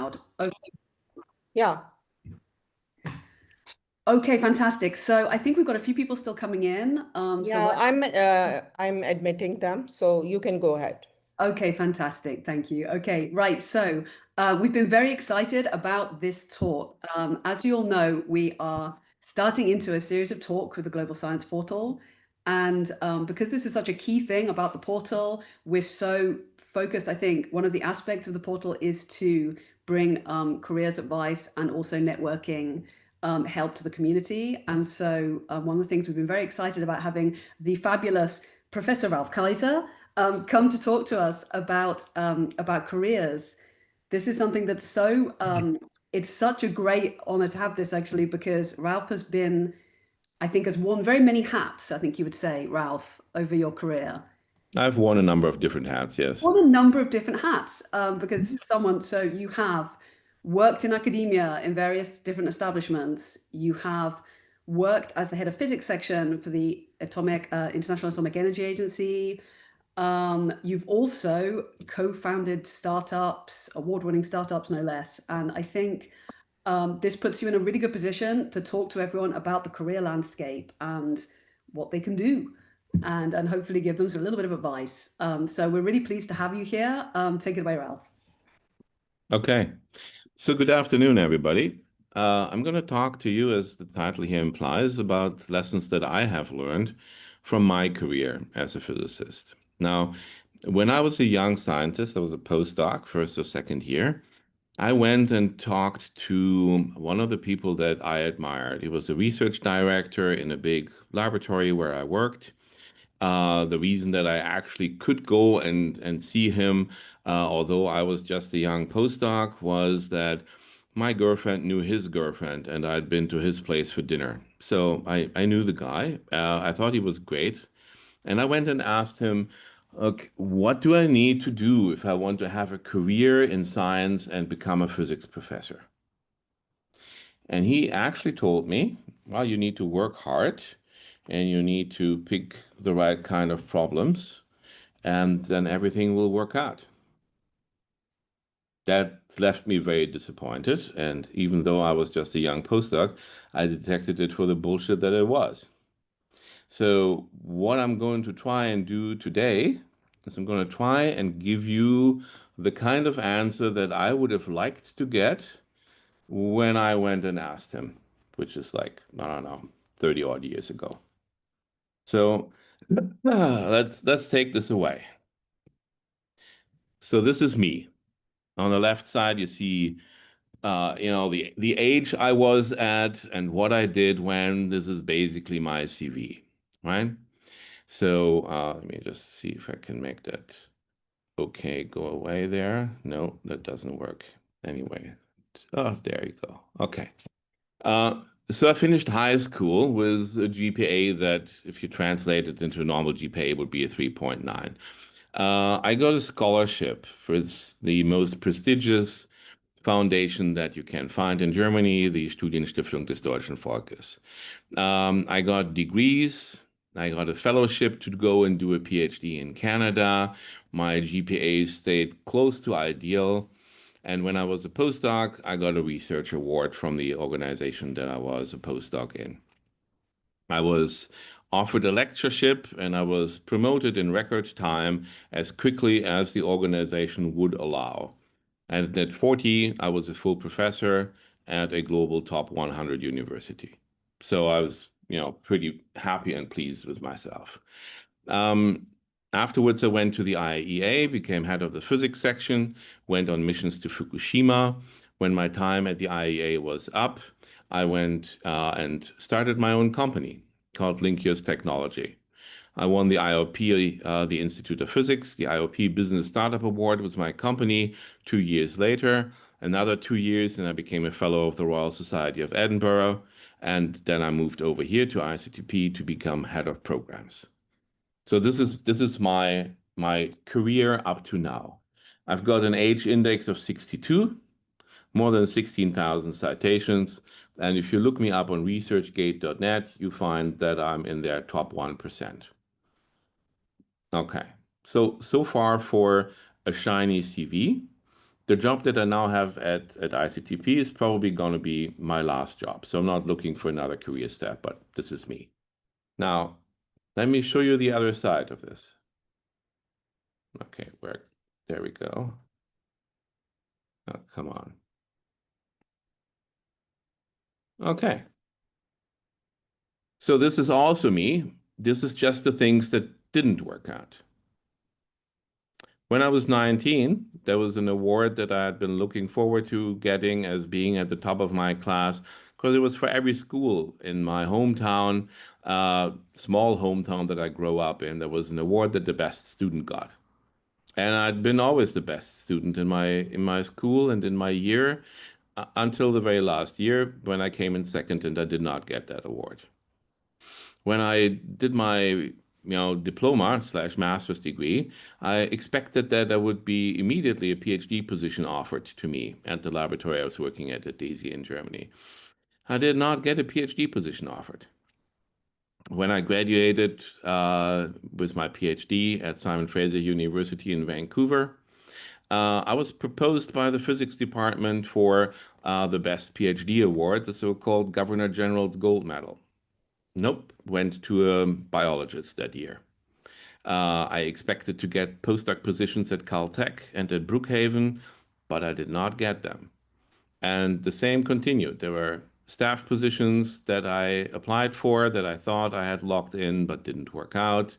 loud. Okay. Yeah. Okay, fantastic. So I think we've got a few people still coming in. I'm admitting them, so you can go ahead. Okay, fantastic. Thank you. Okay, right. So we've been very excited about this talk. As you all know, we are starting into a series of talk with the Global Science Portal. And because this is such a key thing about the portal, we're so focused. I think one of the aspects of the portal is to bring careers advice and also networking help to the community. And so one of the things we've been very excited about having the fabulous Professor Ralf Kaiser come to talk to us about careers. This is something that's so it's such a great honor to have this actually, because Ralf has been, I think, has worn very many hats, I think you would say, Ralf, over your career. I've worn a number of different hats, yes. Worn a number of different hats, because this is someone, so you have worked in academia in various different establishments. You have worked as the head of physics section for the International Atomic Energy Agency. You've also co-founded startups, award-winning startups, no less. And I think this puts you in a really good position to talk to everyone about the career landscape and what they can do, and hopefully give them a little bit of advice. So we're really pleased to have you here. Take it away, Ralf. Okay. So good afternoon, everybody. I'm going to talk to you, as the title here implies, about lessons that I have learned from my career as a physicist. Now, when I was a young scientist, I was a postdoc, first or second year, I went and talked to one of the people that I admired. He was a research director in a big laboratory where I worked. The reason that I actually could go and see him, although I was just a young postdoc, was that my girlfriend knew his girlfriend, and I'd been to his place for dinner. So I knew the guy. I thought he was great. And I went and asked him, okay, what do I need to do if I want to have a career in science and become a physics professor? And he actually told me, well, you need to work hard and you need to pick the right kind of problems, and then everything will work out. That left me very disappointed. And even though I was just a young postdoc, I detected it for the bullshit that it was. So what I'm going to try and do today is I'm going to try and give you the kind of answer that I would have liked to get when I went and asked him, which is like, I don't know, 30 odd years ago. So let's take this away. So this is me. On the left side, you see, the age I was at and what I did when. This is basically my CV, right? So let me just see if I can make that okay go away there. No, that doesn't work. Anyway, oh, there you go. Okay. So I finished high school with a GPA that, if you translate it into a normal GPA, would be a 3.9. I got a scholarship for the most prestigious foundation that you can find in Germany, the Studienstiftung des Deutschen Volkes. I got degrees. I got a fellowship to go and do a PhD in Canada. My GPA stayed close to ideal. And when I was a postdoc, I got a research award from the organization that I was a postdoc in. I was offered a lectureship and I was promoted in record time as quickly as the organization would allow. And at 40, I was a full professor at a global top 100 university. So I was, pretty happy and pleased with myself. Um, Afterwards, I went to the IAEA, became head of the physics section, went on missions to Fukushima. When my time at the IAEA was up, I went and started my own company called Linkius Technology. I won the IOP, the Institute of Physics, the IOP Business Startup Award was my company 2 years later. Another 2 years, and I became a fellow of the Royal Society of Edinburgh. And then I moved over here to ICTP to become head of programs. So this is my career up to now. I've got an age index of 62, more than 16,000 citations. And if you look me up on researchgate.net, you find that I'm in their top 1%. Okay, so far for a shiny CV. the job that I now have at ICTP is probably going to be my last job. So I'm not looking for another career step, but this is me. Now, let me show you the other side of this. Okay, there we go. Oh, come on. Okay. So this is also me. This is just the things that didn't work out. When I was 19, there was an award that I had been looking forward to getting as being at the top of my class because it was for every school in my hometown, small hometown that I grew up in. There was an award that the best student got. And I'd been always the best student in my school and in my year until the very last year when I came in second and I did not get that award. When I did my diploma / master's degree, I expected that there would be immediately a PhD position offered to me at the laboratory I was working at DAISY in Germany. I did not get a PhD position offered. When I graduated with my PhD at Simon Fraser University in Vancouver, I was proposed by the physics department for the best PhD award, the so-called Governor General's Gold Medal. Nope, went to a biologist that year. I expected to get postdoc positions at Caltech and at Brookhaven, but I did not get them. And the same continued. There were staff positions that I applied for that I thought I had locked in but didn't work out.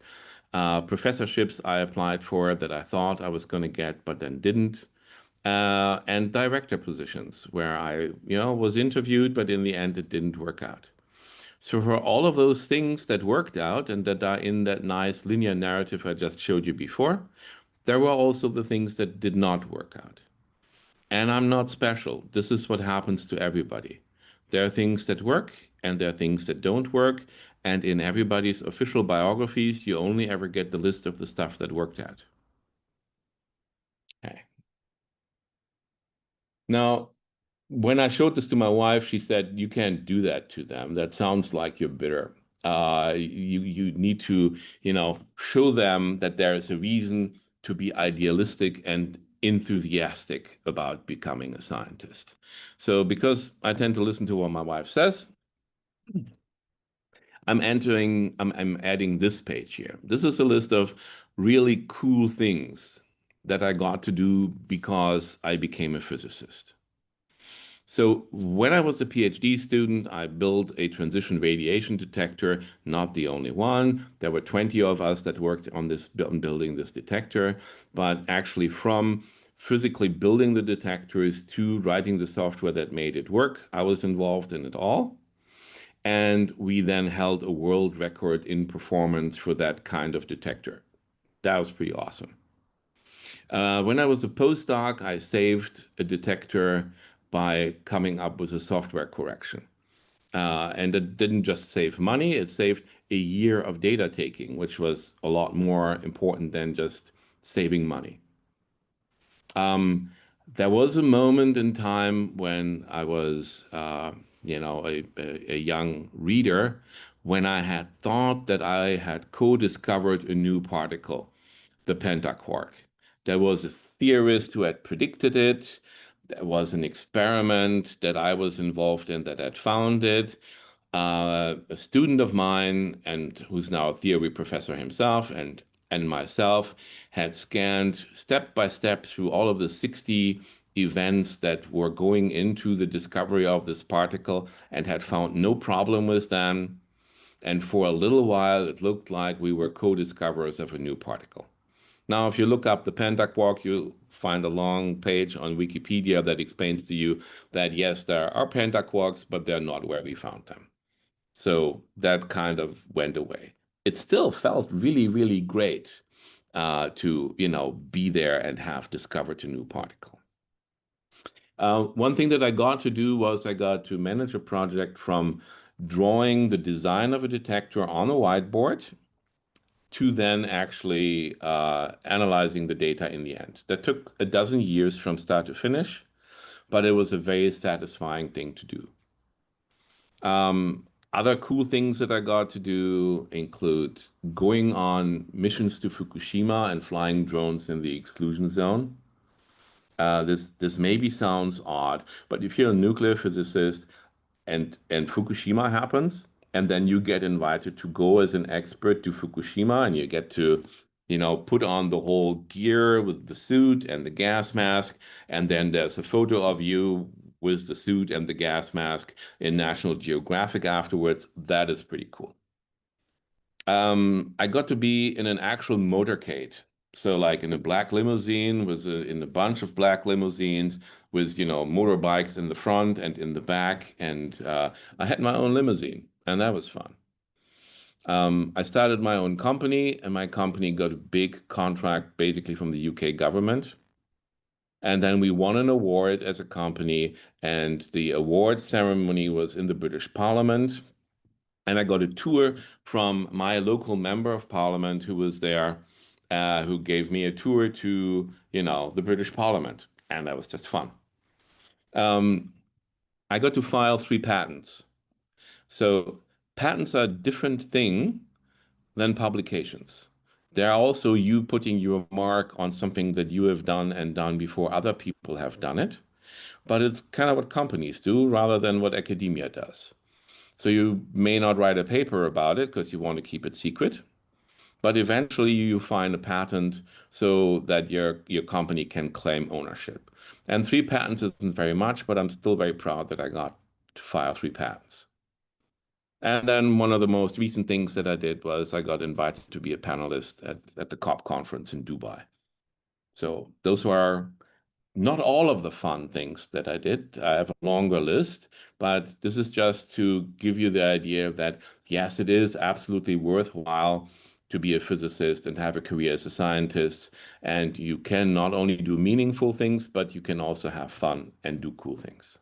Professorships I applied for that I thought I was going to get but then didn't. And director positions where I, was interviewed, but in the end it didn't work out. So for all of those things that worked out and that are in that nice linear narrative I just showed you before, there were also the things that did not work out. And I'm not special. This is what happens to everybody. There are things that work and there are things that don't work. And in everybody's official biographies, you only ever get the list of the stuff that worked out. Okay. Now, when I showed this to my wife, she said, "You can't do that to them. That sounds like you're bitter. You need to, show them that there is a reason to be idealistic and enthusiastic about becoming a scientist." So because I tend to listen to what my wife says, I'm adding this page here. This is a list of really cool things that I got to do because I became a physicist. So when I was a PhD student, I built a transition radiation detector, not the only one. There were 20 of us that worked on building this detector, but actually from physically building the detectors to writing the software that made it work, I was involved in it all. And we then held a world record in performance for that kind of detector. That was pretty awesome. When I was a postdoc, I saved a detector by coming up with a software correction. And it didn't just save money, it saved a year of data taking, which was a lot more important than just saving money. There was a moment in time when I was, a young reader, when I had thought that I had co-discovered a new particle, the pentaquark. There was a theorist who had predicted it. There was an experiment that I was involved in that had found it. A student of mine, and who's now a theory professor himself, and myself had scanned step by step through all of the 60 events that were going into the discovery of this particle and had found no problem with them. And for a little while, it looked like we were co-discoverers of a new particle. Now, if you look up the pentaquark, you'll find a long page on Wikipedia that explains to you that, yes, there are pentaquarks, but they're not where we found them. So that kind of went away. It still felt really, really great to, be there and have discovered a new particle. One thing that I got to do was I got to manage a project from drawing the design of a detector on a whiteboard to then actually analyzing the data in the end. That took a dozen years from start to finish, but it was a very satisfying thing to do. Other cool things that I got to do include going on missions to Fukushima and flying drones in the exclusion zone. This maybe sounds odd, but if you're a nuclear physicist and Fukushima happens, and then you get invited to go as an expert to Fukushima, and you get to, put on the whole gear with the suit and the gas mask, and then there's a photo of you with the suit and the gas mask in National Geographic afterwards. That is pretty cool. I got to be in an actual motorcade. So like in a black limousine, in a bunch of black limousines with, motorbikes in the front and in the back. And I had my own limousine, and that was fun. I started my own company, and my company got a big contract basically from the UK government. And then we won an award as a company, and the award ceremony was in the British Parliament. And I got a tour from my local member of parliament who was there, who gave me a tour to, the British Parliament. And that was just fun. I got to file 3 patents. So patents are a different thing than publications. They're also you putting your mark on something that you have done and done before other people have done it. But it's kind of what companies do rather than what academia does. So you may not write a paper about it because you want to keep it secret, but eventually you find a patent so that your company can claim ownership. And 3 patents isn't very much, but I'm still very proud that I got to file 3 patents. And then one of the most recent things that I did was I got invited to be a panelist at the COP conference in Dubai. So those were not all of the fun things that I did. I have a longer list, but this is just to give you the idea that, yes, it is absolutely worthwhile to be a physicist and have a career as a scientist. And you can not only do meaningful things, but you can also have fun and do cool things.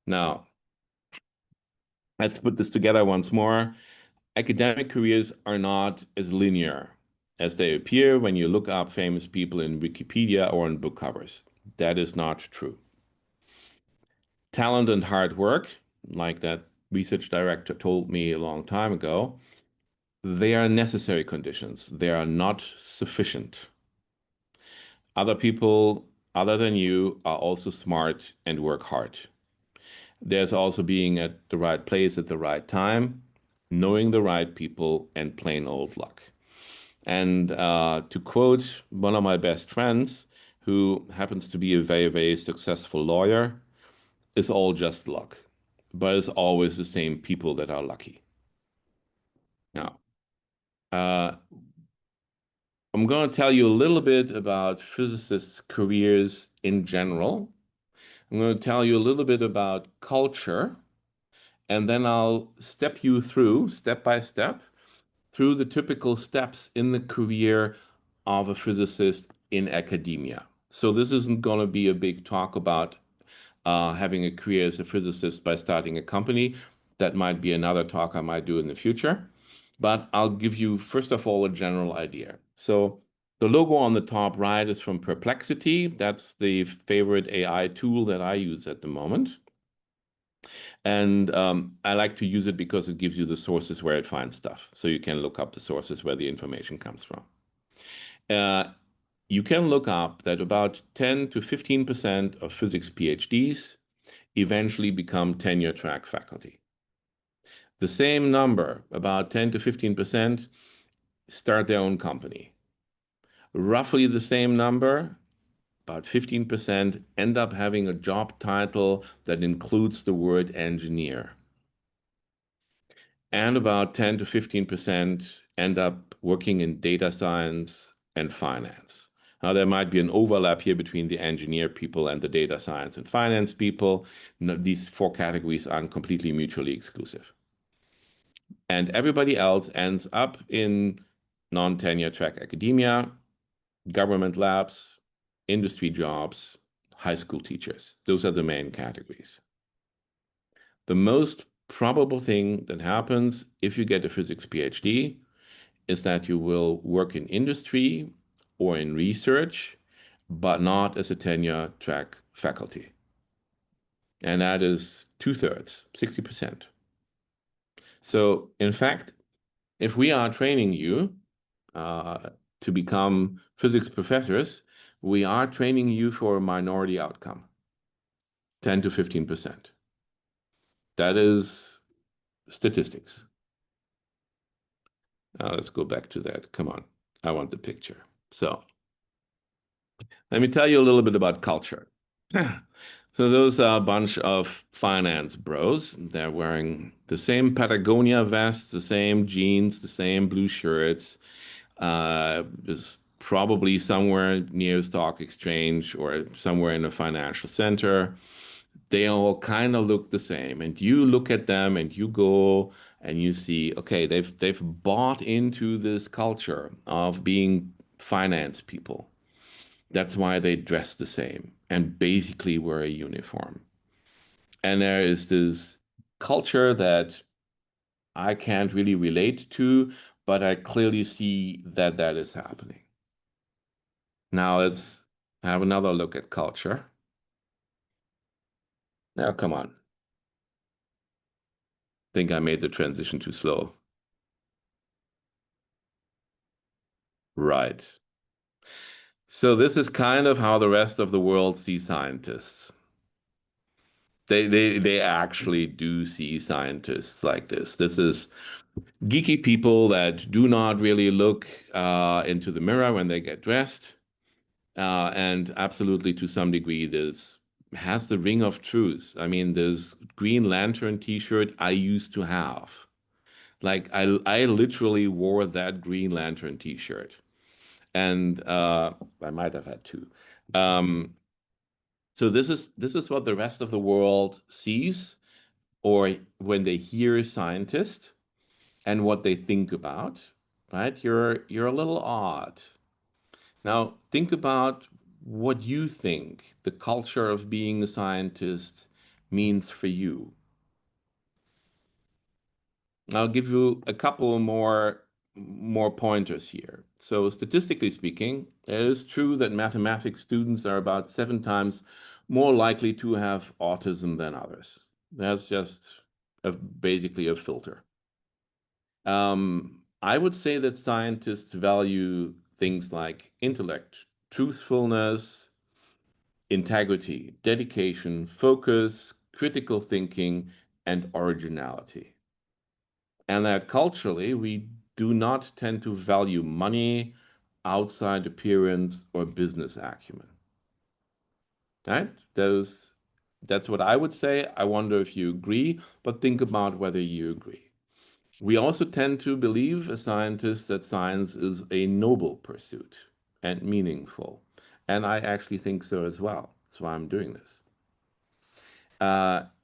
Now, let's put this together once more. Academic careers are not as linear as they appear when you look up famous people in Wikipedia or on book covers. That is not true. Talent and hard work, like that research director told me a long time ago, they are necessary conditions. They are not sufficient. Other people, other than you, are also smart and work hard. There's also being at the right place at the right time, knowing the right people, and plain old luck. And to quote one of my best friends, who happens to be a very, very successful lawyer, it's all just luck, but it's always the same people that are lucky. Now, I'm going to tell you a little bit about physicists' careers in general. I'm going to tell you a little bit about culture, and then I'll step you through, step by step, through the typical steps in the career of a physicist in academia. So this isn't going to be a big talk about having a career as a physicist by starting a company. That might be another talk I might do in the future. But I'll give you, first of all, a general idea. So the logo on the top right is from Perplexity. That's the favorite AI tool that I use at the moment. And I like to use it because it gives you the sources where it finds stuff. So you can look up the sources where the information comes from. You can look up that about 10 to 15% of physics PhDs eventually become tenure track faculty. The same number, about 10 to 15%, start their own company. Roughly the same number, about 15%, end up having a job title that includes the word engineer. And about 10 to 15% end up working in data science and finance. Now, there might be an overlap here between the engineer people and the data science and finance people. These 4 categories aren't completely mutually exclusive. And everybody else ends up in non-tenure track academia, government labs, industry jobs, high school teachers. Those are the main categories. The most probable thing that happens if you get a physics PhD is that you will work in industry or in research, but not as a tenure track faculty. And that is 2/3, 60%. So in fact, if we are training you to become physics professors, we are training you for a minority outcome, 10 to 15%. That is statistics. Now let's go back to that. Come on, I want the picture. So let me tell you a little bit about culture. So those are a bunch of finance bros. They're wearing the same Patagonia vests, the same jeans, the same blue shirts. Is probably somewhere near a stock exchange or somewhere in a financial center. They all kind of look the same. And you look at them and you go and you see, okay, they've bought into this culture of being finance people. That's why they dress the same and basically wear a uniform. And there is this culture that I can't really relate to, but I clearly see that that is happening. Now let's have another look at culture. Now, come on. Think I made the transition too slow. Right. So this is kind of how the rest of the world sees scientists. They actually do see scientists like this. This is geeky people that do not really look into the mirror when they get dressed. And absolutely, to some degree, this has the ring of truth. I mean, this Green Lantern t-shirt I used to have. Like, I literally wore that Green Lantern t-shirt. And I might have had two. So this is what the rest of the world sees, or when they hear scientist and what they think about, right? You're a little odd. Now think about what you think the culture of being a scientist means for you. I'll give you a couple more pointers here. So statistically speaking, it is true that mathematics students are about 7 times more likely to have autism than others. That's just basically a filter. I would say that scientists value things like intellect, truthfulness, integrity, dedication, focus, critical thinking, and originality. And that culturally, we do not tend to value money, outside appearance, or business acumen. Right? That's what I would say. I wonder if you agree, but think about whether you agree. We also tend to believe as scientists that science is a noble pursuit and meaningful. And I actually think so as well. That's why I'm doing this.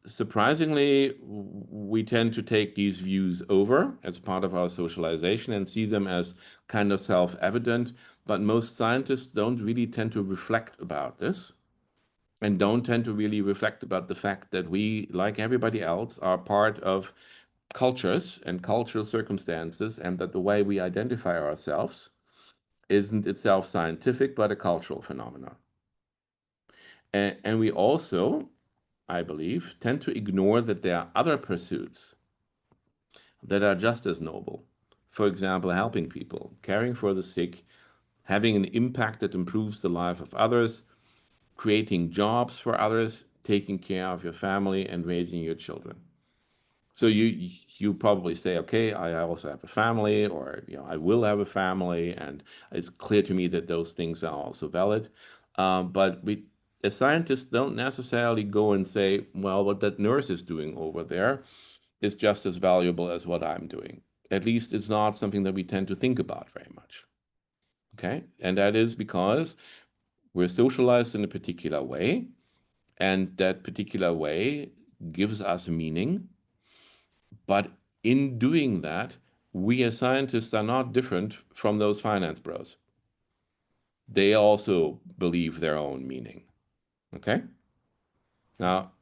Surprisingly, we tend to take these views over as part of our socialization and see them as kind of self-evident, but most scientists don't really tend to reflect about this and don't tend to really reflect about the fact that we, like everybody else, are part of cultures and cultural circumstances, and that the way we identify ourselves isn't itself scientific, but a cultural phenomenon. And we also, I believe, tend to ignore that there are other pursuits that are just as noble. For example, helping people, caring for the sick, having an impact that improves the life of others, creating jobs for others, taking care of your family, and raising your children. So you probably say, okay, I also have a family, or I will have a family, and it's clear to me that those things are also valid. But we, as scientists, don't necessarily go and say, well, what that nurse is doing over there is just as valuable as what I'm doing. At least it's not something that we tend to think about very much. Okay, and that is because we're socialized in a particular way, and that particular way gives us meaning. But in doing that, we as scientists are not different from those finance bros. They also believe their own meaning. Okay? Now,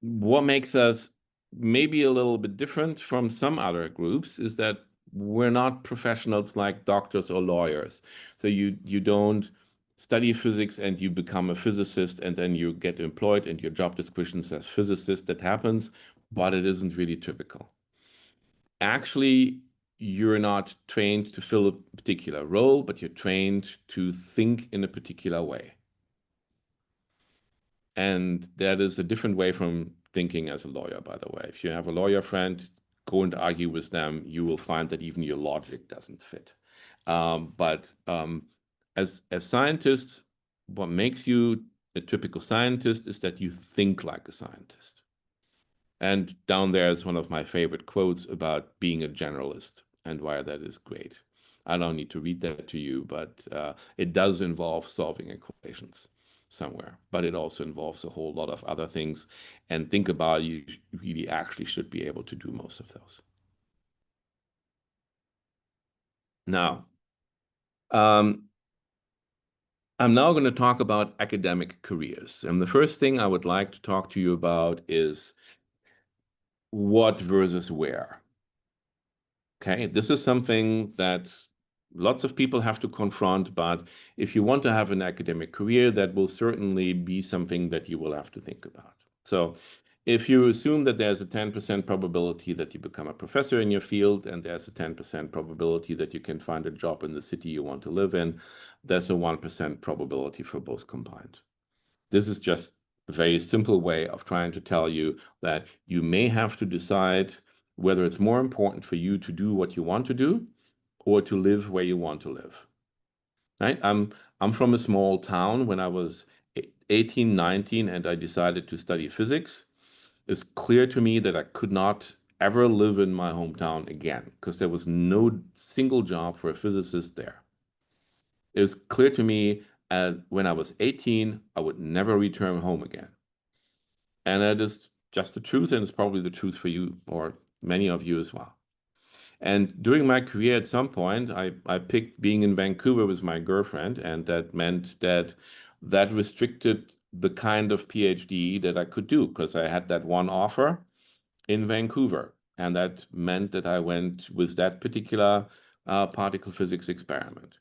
what makes us maybe a little bit different from some other groups is that we're not professionals like doctors or lawyers. So you don't study physics and you become a physicist and then you get employed and your job description says physicist. That happens, but it isn't really typical. Actually, you're not trained to fill a particular role, but you're trained to think in a particular way. And that is a different way from thinking as a lawyer, by the way. If you have a lawyer friend, go and argue with them, you will find that even your logic doesn't fit. But as scientists, what makes you a typical scientist is that you think like a scientist. And down there is one of my favorite quotes about being a generalist and why that is great. I don't need to read that to you, but it does involve solving equations somewhere, but it also involves a whole lot of other things. And think about it, you really actually should be able to do most of those. Now, I'm now going to talk about academic careers. And the first thing I would like to talk to you about is what versus where. Okay, this is something that lots of people have to confront, but if you want to have an academic career, that will certainly be something that you will have to think about. So if you assume that there's a 10% probability that you become a professor in your field, and there's a 10% probability that you can find a job in the city you want to live in, there's a 1% probability for both combined. This is just a very simple way of trying to tell you that you may have to decide whether it's more important for you to do what you want to do or to live where you want to live. Right? I'm from a small town. When I was 18, 19, and I decided to study physics, it's clear to me that I could not ever live in my hometown again because there was no single job for a physicist there. It was clear to me when I was 18, I would never return home again. And that is just the truth, and it's probably the truth for you or many of you as well. And during my career, at some point, I picked being in Vancouver with my girlfriend, and that meant that restricted the kind of PhD that I could do because I had that one offer in Vancouver. And that meant that I went with that particular particle physics experiment.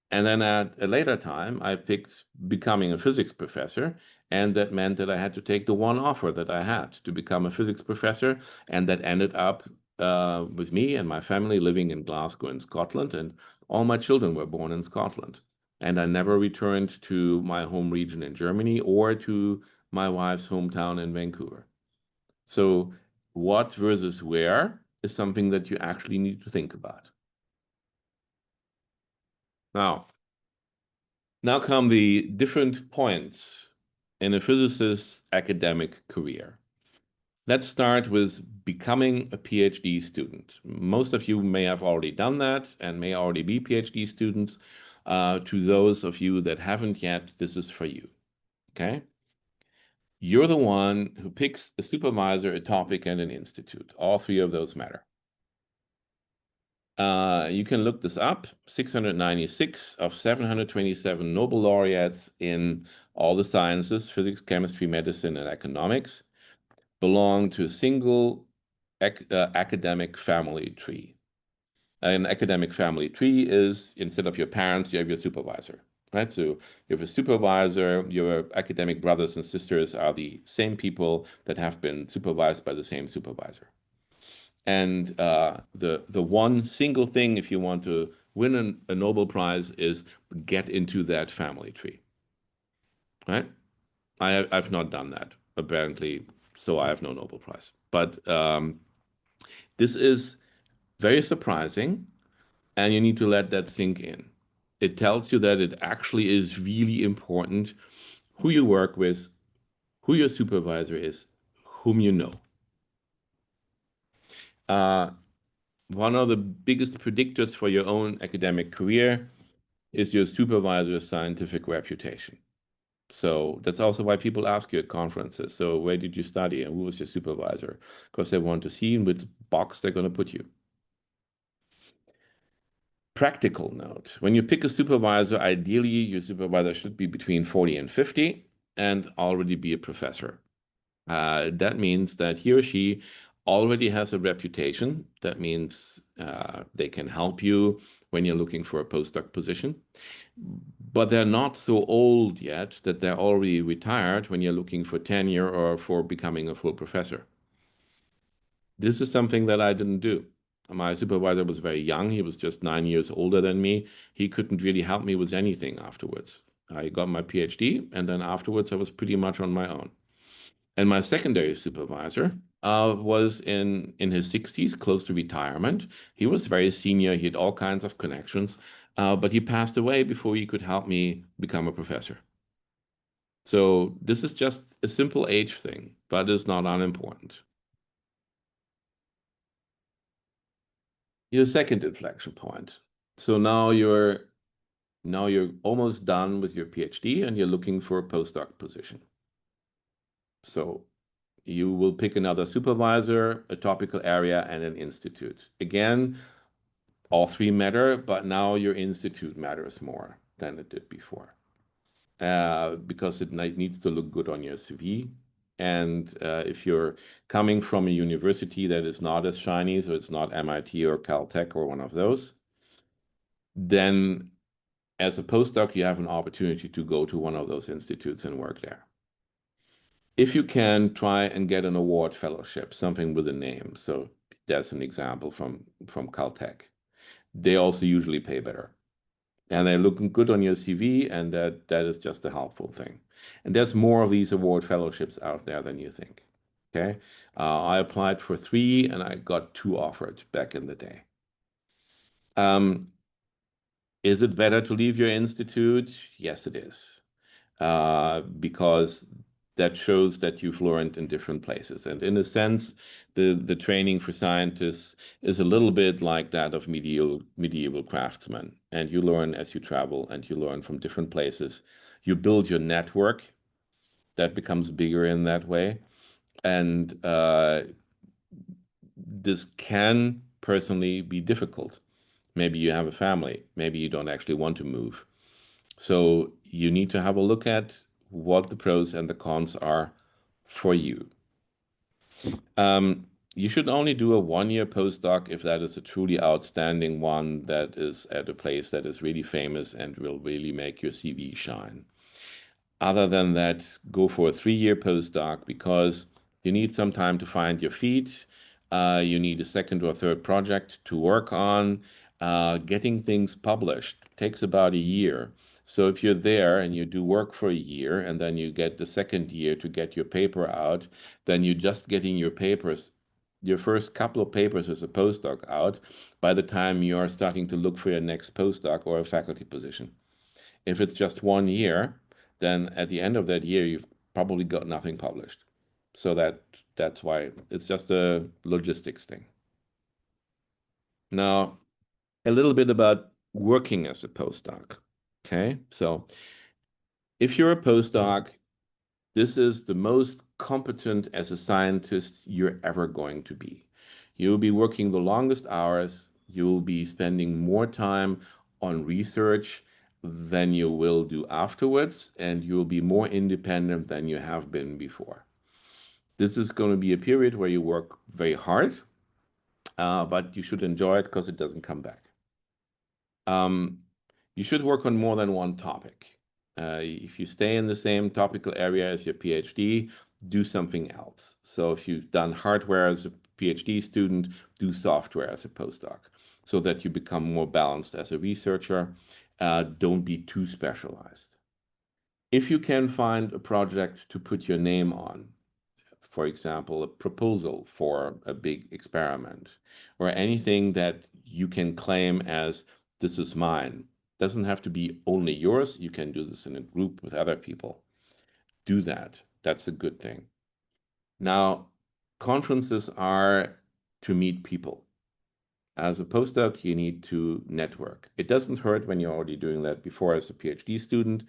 And then at a later time, I picked becoming a physics professor, and that meant that I had to take the one offer that I had to become a physics professor, and that ended up with me and my family living in Glasgow in Scotland, and all my children were born in Scotland. And I never returned to my home region in Germany or to my wife's hometown in Vancouver. So what versus where is something that you actually need to think about. Now come the different points in a physicist's academic career. Let's start with becoming a PhD student. Most of you may have already done that and may already be PhD students. To those of you that haven't yet, this is for you, okay? You're the one who picks a supervisor, a topic, and an institute. All three of those matter. You can look this up. 696 of 727 Nobel laureates in all the sciences, physics, chemistry, medicine, and economics, belong to a single academic family tree. An academic family tree is, instead of your parents, you have your supervisor, right? So you have a supervisor, your academic brothers and sisters are the same people that have been supervised by the same supervisor. And the one single thing, if you want to win a Nobel Prize, is get into that family tree, right? I've not done that, apparently, so I have no Nobel Prize. But this is very surprising, and you need to let that sink in. It tells you that it actually is really important who you work with, who your supervisor is, whom you know. One of the biggest predictors for your own academic career is your supervisor's scientific reputation. So that's also why people ask you at conferences, so where did you study and who was your supervisor? Because they want to see in which box they're going to put you. Practical note, when you pick a supervisor, ideally your supervisor should be between 40 and 50 and already be a professor. That means that he or she already has a reputation. That means they can help you when you're looking for a postdoc position. But they're not so old yet that they're already retired when you're looking for tenure or for becoming a full professor. This is something that I didn't do. My supervisor was very young. He was just 9 years older than me. He couldn't really help me with anything afterwards. I got my PhD, and then afterwards I was pretty much on my own. And my secondary supervisor was in his 60s, close to retirement. He was very senior. He had all kinds of connections, but he passed away before he could help me become a professor. So this is just a simple age thing, but it's not unimportant. Your second inflection point. So now you're almost done with your PhD and you're looking for a postdoc position. So you will pick another supervisor, a topical area, and an institute. Again, all three matter, but now your institute matters more than it did before, because it needs to look good on your CV. And if you're coming from a university that is not as shiny, so it's not MIT or Caltech or one of those, then as a postdoc, you have an opportunity to go to one of those institutes and work there. If you can, try and get an award fellowship, something with a name. So that's an example from Caltech. They also usually pay better. And they're looking good on your CV, and that is just a helpful thing. And there's more of these award fellowships out there than you think. Okay. I applied for 3 and I got 2 offered back in the day. Is it better to leave your institute? Yes, it is. Because that shows that you've learned in different places. And in a sense, the training for scientists is a little bit like that of medieval craftsmen. And you learn as you travel and you learn from different places. You build your network that becomes bigger in that way. And this can personally be difficult. Maybe you have a family. Maybe you don't actually want to move. So you need to have a look at what the pros and the cons are for you. You should only do a 1-year postdoc if that is a truly outstanding one that is at a place that is really famous and will really make your CV shine. Other than that, go for a 3-year postdoc because you need some time to find your feet. You need a second or third project to work on. Getting things published takes about a year. So if you're there and you do work for a year and then you get the second year to get your paper out, then you're just getting your papers, your first couple of papers as a postdoc out by the time you are starting to look for your next postdoc or a faculty position. If it's just 1 year, then at the end of that year, you've probably got nothing published. So that's why it's just a logistics thing. Now, a little bit about working as a postdoc. Okay, so if you're a postdoc, this is the most competent as a scientist you're ever going to be. You'll be working the longest hours. You'll be spending more time on research than you will do afterwards, and you'll be more independent than you have been before. This is going to be a period where you work very hard, but you should enjoy it because it doesn't come back. You should work on more than one topic. If you stay in the same topical area as your PhD, do something else. So if you've done hardware as a PhD student, do software as a postdoc so that you become more balanced as a researcher. Don't be too specialized. If you can find a project to put your name on, for example, a proposal for a big experiment, or anything that you can claim as this is mine. Doesn't have to be only yours. You can do this in a group with other people. Do that. That's a good thing. Now, conferences are to meet people. As a postdoc, you need to network. It doesn't hurt when you're already doing that before as a PhD student.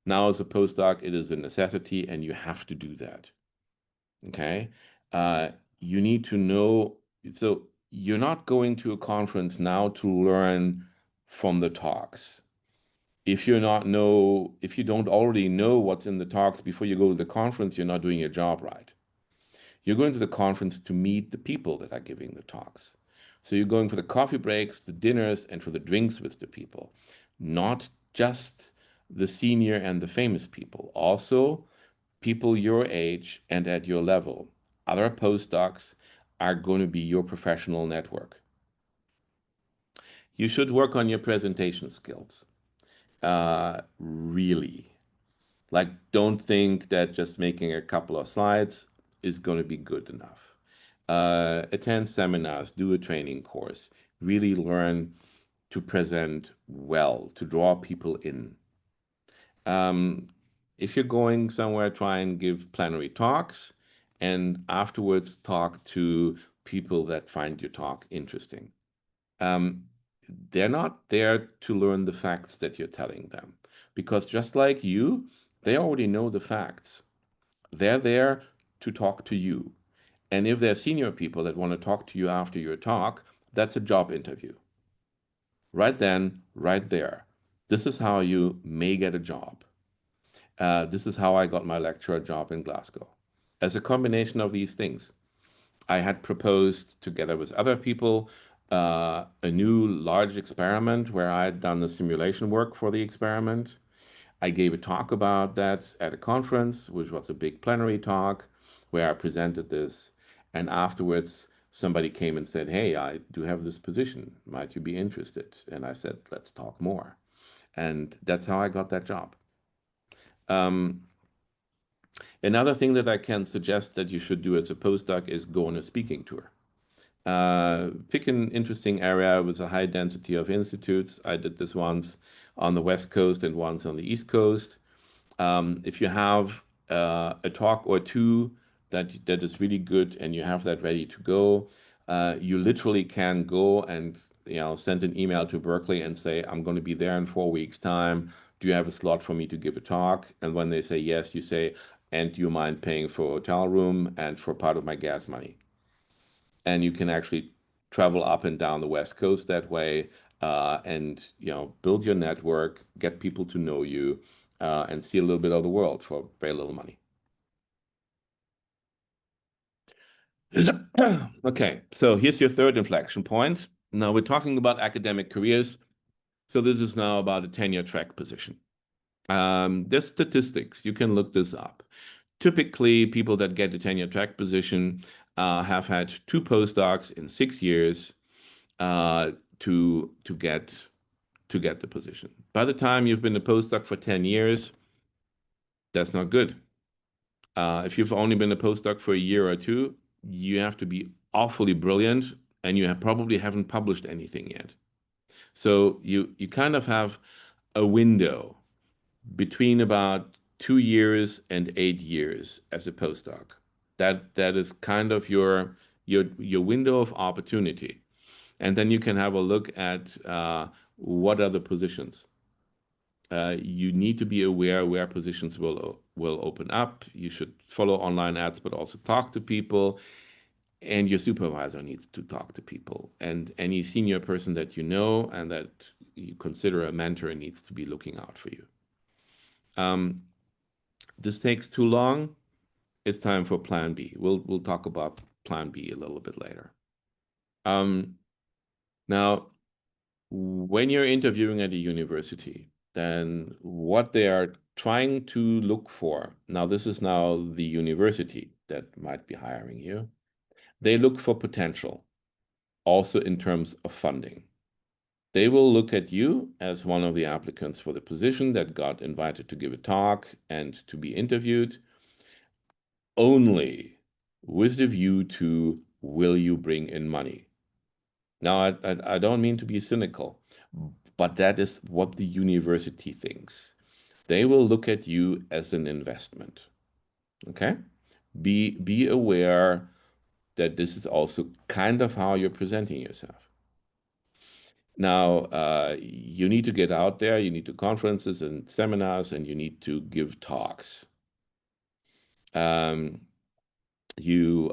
Now, as a postdoc, it is a necessity and you have to do that. Okay, you need to know. So you're not going to a conference now to learn from the talks. If you don't already know what's in the talks before you go to the conference, you're not doing your job right. You're going to the conference to meet the people that are giving the talks. So you're going for the coffee breaks, the dinners, and for the drinks with the people, not just the senior and the famous people. Also, people your age and at your level. Other postdocs are going to be your professional network. you should work on your presentation skills. Really. Like, don't think that just making a couple of slides is going to be good enough. Attend seminars, do a training course, really learn to present well, to draw people in. If you're going somewhere, try and give plenary talks, and afterwards talk to people that find your talk interesting. They're not there to learn the facts that you're telling them, because just like you, they already know the facts. They're there to talk to you. And if they're senior people that want to talk to you after your talk, that's a job interview. Right then, right there. This is how you may get a job. This is how I got my lecturer job in Glasgow. As a combination of these things, I had proposed, together with other people, a new large experiment where I had done the simulation work for the experiment. I gave a talk about that at a conference, which was a big plenary talk, where I presented this. And afterwards, somebody came and said, "Hey, I do have this position. Might you be interested?" And I said, "Let's talk more." And that's how I got that job. Another thing that I can suggest that you should do as a postdoc is go on a speaking tour. Pick an interesting area with a high density of institutes. I did this once on the West Coast and once on the East Coast. If you have a talk or two that is really good and you have that ready to go, you literally can go and send an email to Berkeley and say, "I'm going to be there in 4 weeks' time. Do you have a slot for me to give a talk?" And when they say yes, you say, "And do you mind paying for a hotel room and for part of my gas money?" And you can actually travel up and down the West Coast that way, and build your network, get people to know you, and see a little bit of the world for very little money. Okay, so here's your third inflection point. Now we're talking about academic careers. So this is now about a tenure track position. There's statistics. You can look this up. Typically, people that get a tenure track position have had 2 postdocs in 6 years to get the position. By the time you've been a postdoc for 10 years, that's not good. If you've only been a postdoc for a year or 2, you have to be awfully brilliant, and you probably haven't published anything yet. So you kind of have a window between about 2 years and 8 years as a postdoc. That is kind of your window of opportunity. And then you can have a look at what are the positions. You need to be aware where positions will open up. You should follow online ads, but also talk to people. And your supervisor needs to talk to people. And any senior person that you know and that you consider a mentor needs to be looking out for you. This takes too long. It's time for Plan B. We'll talk about Plan B a little bit later. Now, when you're interviewing at a university, then what they are trying to look for, now this is now the university that might be hiring you, they look for potential, also in terms of funding. They will look at you as one of the applicants for the position that got invited to give a talk and to be interviewed, only with the view to, will you bring in money? Now, I don't mean to be cynical, but that is what the university thinks. They will look at you as an investment. Okay? Be aware that this is also kind of how you're presenting yourself. Now, you need to get out there, you need to conferences and seminars, and you need to give talks. You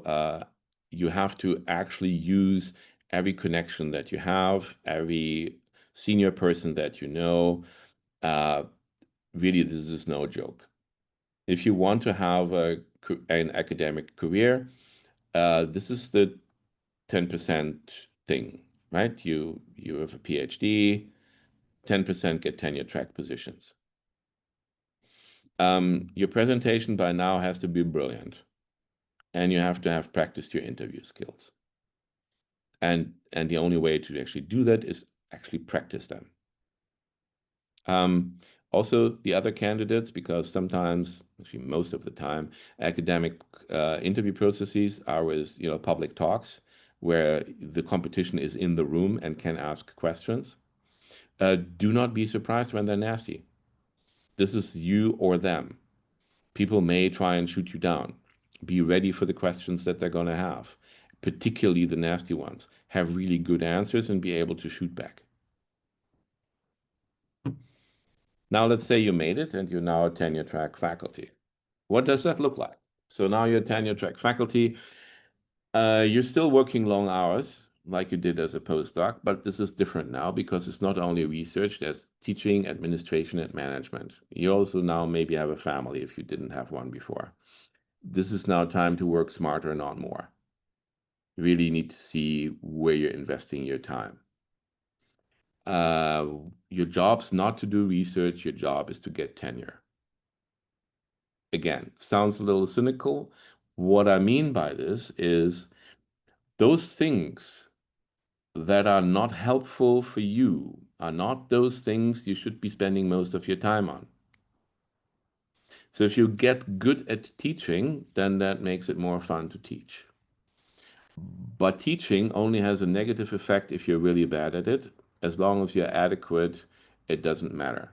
have to actually use every connection that you have, every senior person that you know. Really, this is no joke. If you want to have an academic career, this is the 10% thing, right? You have a PhD, 10% get tenure track positions. Your presentation by now has to be brilliant, and you have to have practiced your interview skills. And the only way to actually do that is actually practice them. Also, the other candidates, because sometimes, actually most of the time, academic interview processes are with public talks where the competition is in the room and can ask questions. Do not be surprised when they're nasty. This is you or them. People may try and shoot you down. Be ready for the questions that they're going to have, particularly the nasty ones. Have really good answers and be able to shoot back. Now, let's say you made it and you're now a tenure track faculty. What does that look like? So now you're a tenure track faculty. You're still working long hours like you did as a postdoc, but this is different now because it's not only research, there's teaching, administration, and management. You also now maybe have a family if you didn't have one before. This is now time to work smarter, not more. You really need to see where you're investing your time. Your job's not to do research, your job is to get tenure. Again, sounds a little cynical. What I mean by this is those things that are not helpful for you are not those things you should be spending most of your time on. So if you get good at teaching, then that makes it more fun to teach. But teaching only has a negative effect if you're really bad at it. As long as you're adequate, it doesn't matter.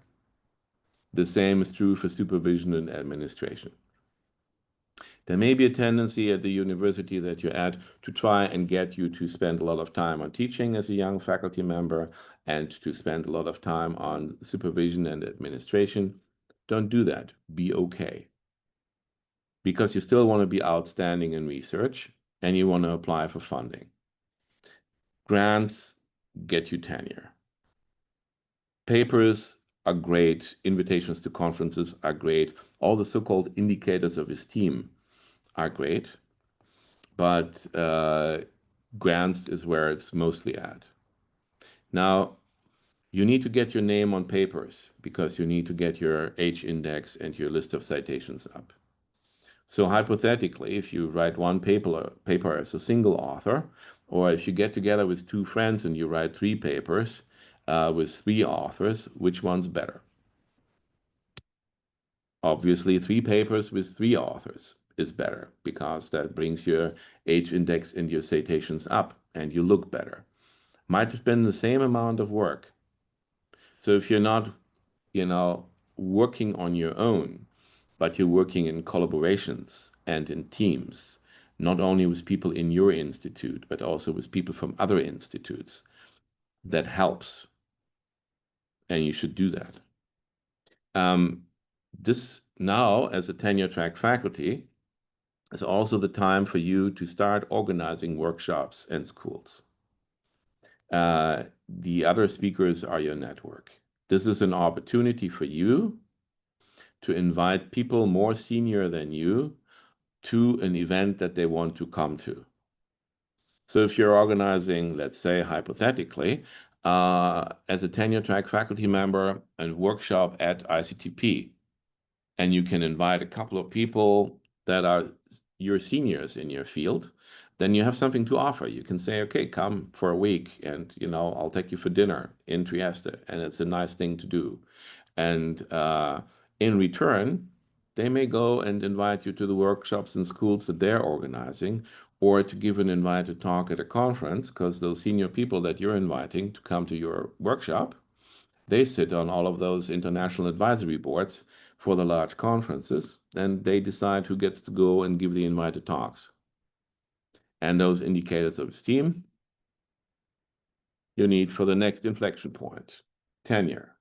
The same is true for supervision and administration. There may be a tendency at the university that you're at to try and get you to spend a lot of time on teaching as a young faculty member and to spend a lot of time on supervision and administration. Don't do that. Be okay. Because you still want to be outstanding in research and you want to apply for funding. Grants get you tenure. Papers are great. Invitations to conferences are great. All the so-called indicators of esteem are great, but grants is where it's mostly at. Now, you need to get your name on papers because you need to get your H index and your list of citations up. So hypothetically, if you write one paper as a single author, or if you get together with two friends and you write 3 papers with 3 authors, which one's better? Obviously, 3 papers with 3 authors is better because that brings your H index and your citations up and you look better. Might have been the same amount of work. So if you're not, working on your own, but you're working in collaborations and in teams, not only with people in your institute, but also with people from other institutes, that helps. And you should do that. This now, as a tenure track faculty, is also the time for you to start organizing workshops and schools. The other speakers are your network. This is an opportunity for you to invite people more senior than you to an event that they want to come to. So if you're organizing, let's say hypothetically, as a tenure track faculty member, a workshop at ICTP, and you can invite a couple of people that are your seniors in your field, then you have something to offer. You can say, okay, come for a week and, I'll take you for dinner in Trieste. And it's a nice thing to do. And in return, they may go and invite you to the workshops and schools that they're organizing, or to give an invited talk at a conference, because those senior people that you're inviting to come to your workshop, they sit on all of those international advisory boards for the large conferences, and they decide who gets to go and give the invited talks. And those indicators of esteem you need for the next inflection point, tenure.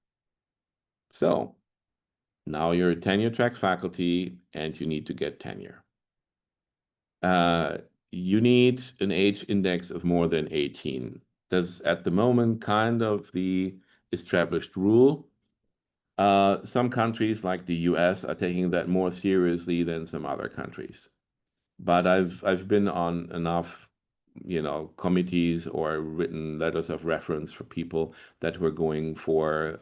So now you're a tenure track faculty and you need to get tenure. You need an H index of more than 18. That's at the moment kind of the established rule. Some countries like the US are taking that more seriously than some other countries. But I've been on enough, committees or written letters of reference for people that were going for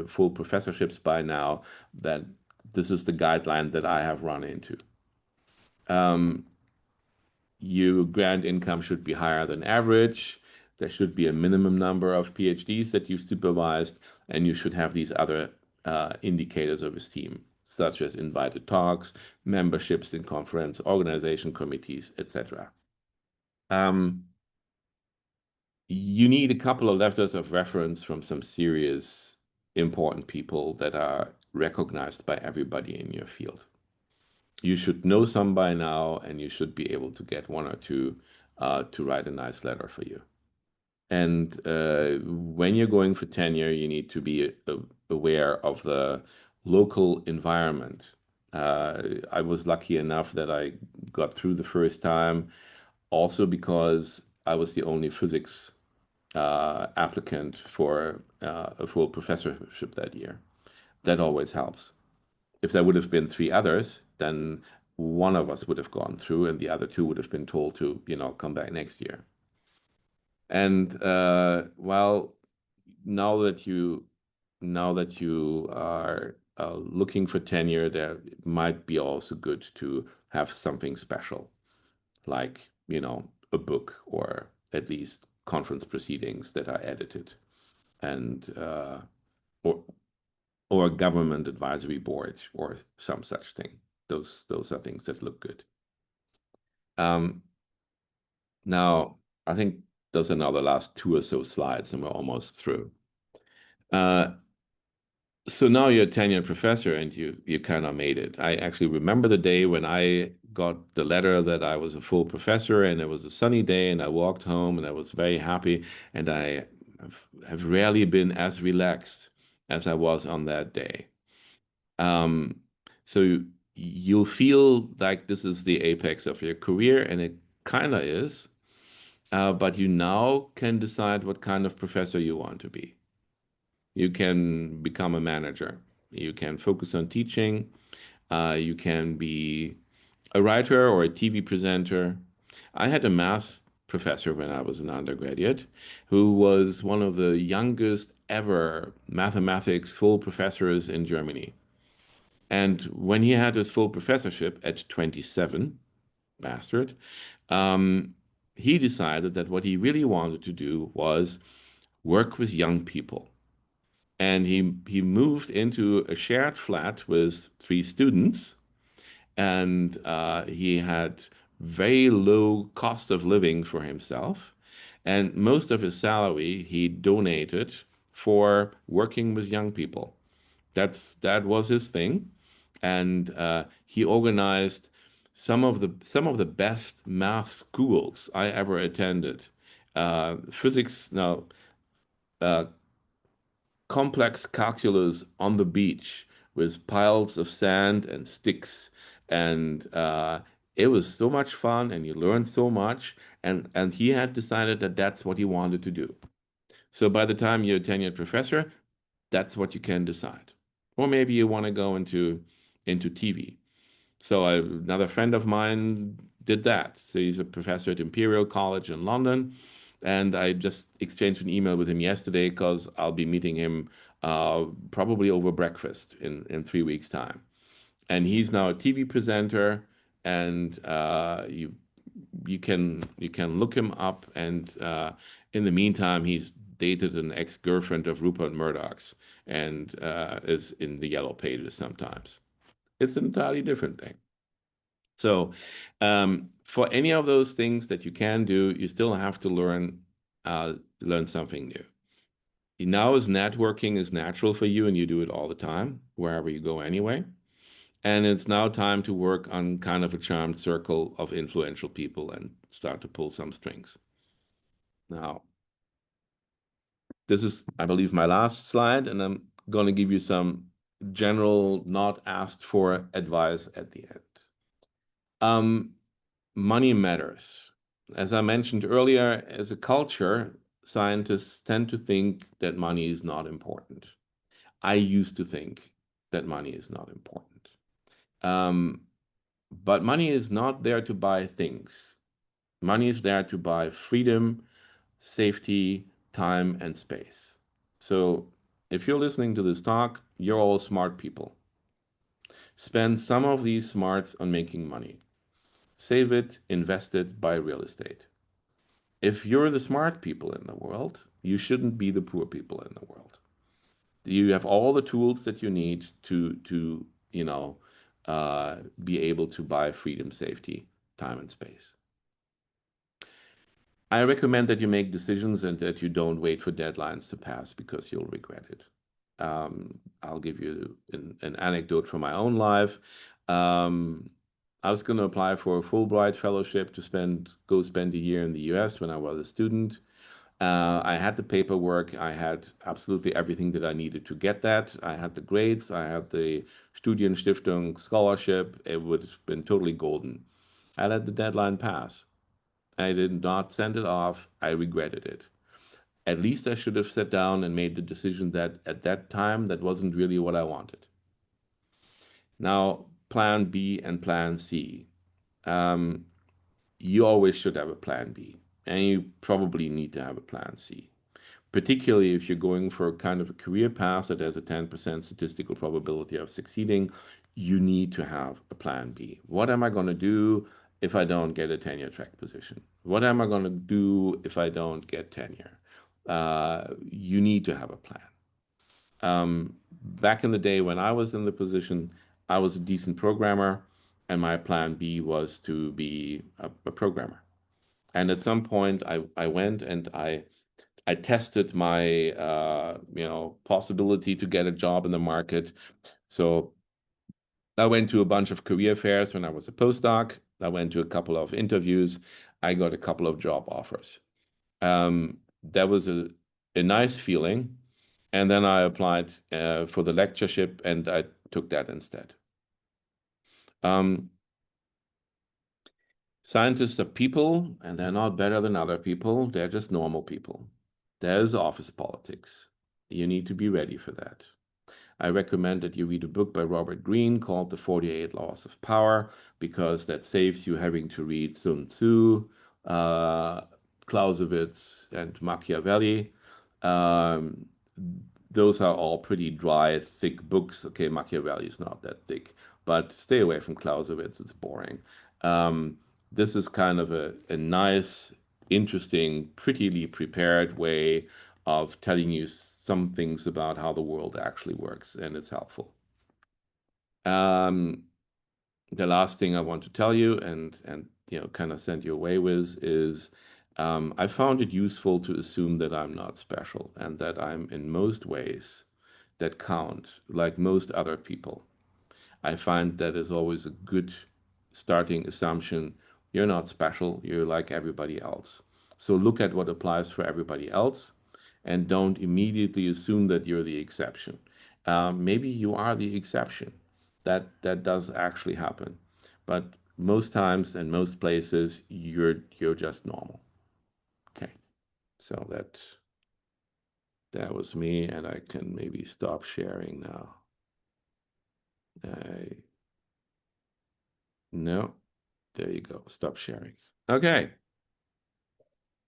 full professorships by now, that this is the guideline that I have run into. Your grant income should be higher than average. There should be a minimum number of PhDs that you've supervised, and you should have these other indicators of esteem, such as invited talks, memberships in conference, organization committees, etc. You need a couple of letters of reference from some serious, important people that are recognized by everybody in your field. You should know some by now, and you should be able to get one or two to write a nice letter for you. And when you're going for tenure, you need to be aware of the local environment. I was lucky enough that I got through the first time, also because I was the only physics applicant for a full professorship that year. That always helps. If there would have been three others, then one of us would have gone through, and the other two would have been told to, come back next year. And well, now that you are looking for tenure, there might be also good to have something special, like a book, or at least conference proceedings that are edited, and or a government advisory board or some such thing. Those are things that look good. Now, I think those are now the last two or so slides, and we're almost through. So now you're a tenured professor, and you kind of made it. I actually remember the day when I got the letter that I was a full professor, and it was a sunny day, and I walked home, and I was very happy, and I have rarely been as relaxed as I was on that day. So you'll feel like this is the apex of your career, and it kind of is, but you now can decide what kind of professor you want to be. You can become a manager. You can focus on teaching. You can be a writer or a TV presenter. I had a math professor when I was an undergraduate who was one of the youngest ever mathematics full professors in Germany. And when he had his full professorship at 27, bastard, he decided that what he really wanted to do was work with young people. And he moved into a shared flat with three students, and he had very low cost of living for himself, and most of his salary he donated for working with young people. That was his thing, and he organized some of the best math schools I ever attended. Physics, no, uh, complex calculus on the beach with piles of sand and sticks, and it was so much fun, and you learned so much, and he had decided that that's what he wanted to do. So by the time you're a tenured professor, that's what you can decide. Or maybe you want to go into TV. So another friend of mine did that. So he's a professor at Imperial College in London, and I just exchanged an email with him yesterday because I'll be meeting him probably over breakfast in 3 weeks' time. And he's now a TV presenter, and you can look him up. And in the meantime, he's dated an ex-girlfriend of Rupert Murdoch's, and is in the yellow pages sometimes. It's an entirely different thing. So for any of those things that you can do, you still have to learn something new. Now, as networking is natural for you, and you do it all the time, wherever you go anyway. And it's now time to work on kind of a charmed circle of influential people and start to pull some strings. Now, this is, I believe, my last slide, and I'm going to give you some general, not asked for advice at the end. Money matters. As I mentioned earlier, as a culture, scientists tend to think that money is not important. I used to think that money is not important. But money is not there to buy things. Money is there to buy freedom, safety, time, and space. So if you're listening to this talk, you're all smart people. Spend some of these smarts on making money. Save it, invest it, buy real estate. If you're the smart people in the world, you shouldn't be the poor people in the world. You have all the tools that you need to you know be able to buy freedom, safety, time, and space. I recommend that you make decisions and that you don't wait for deadlines to pass because you'll regret it. I'll give you an anecdote from my own life. I was going to apply for a Fulbright fellowship to go spend a year in the US when I was a student. I had the paperwork. I had absolutely everything that I needed to get that. I had the grades. I had the Studienstiftung scholarship. It would have been totally golden. I let the deadline pass. I did not send it off. I regretted it. At least I should have sat down and made the decision that at that time, that wasn't really what I wanted. Now, plan B and plan C. Um, you always should have a plan B, and you probably need to have a plan C, particularly if you're going for kind of a career path that has a 10% statistical probability of succeeding. You need to have a plan B. What am I going to do if I don't get a tenure track position? What am I going to do if I don't get tenure? You need to have a plan. Back in the day when I was in the position, I was a decent programmer, and my plan B was to be a programmer. And at some point, I went and I tested my possibility to get a job in the market. So I went to a bunch of career fairs when I was a postdoc. I went to a couple of interviews. I got a couple of job offers. That was a nice feeling. And then I applied for the lectureship, and I took that instead. Scientists are people, and they're not better than other people. They're just normal people. There's office politics. You need to be ready for that. I recommend that you read a book by Robert Greene called The 48 Laws of Power, because that saves you having to read Sun Tzu, Clausewitz, and Machiavelli. Um, those are all pretty dry, thick books. Okay, Machiavelli is not that thick, but stay away from Clausewitz. It's boring. This is kind of a nice, interesting, prettily prepared way of telling you some things about how the world actually works, and it's helpful. The last thing I want to tell you and kind of send you away with is I found it useful to assume that I'm not special and that I'm in most ways that count like most other people. I find that is always a good starting assumption. You're not special, you're like everybody else. So look at what applies for everybody else and don't immediately assume that you're the exception. Maybe you are the exception. That does actually happen. But most times and most places, you're just normal. Okay. So that was me, and I can maybe stop sharing now. No, there you go. Stop sharing. Okay.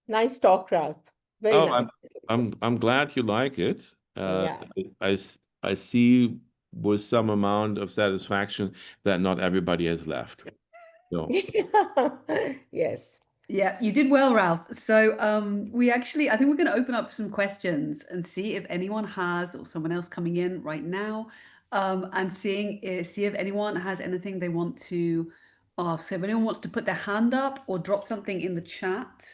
Nice talk, Ralph. Very Oh, nice. I'm glad you like it. Yeah. I see with some amount of satisfaction that not everybody has left. So Yes. Yeah, you did well, Ralph. So I think we're going to open up some questions and see if anyone has, or someone else coming in right now, and see if anyone has anything they want to ask. So if anyone wants to put their hand up or drop something in the chat.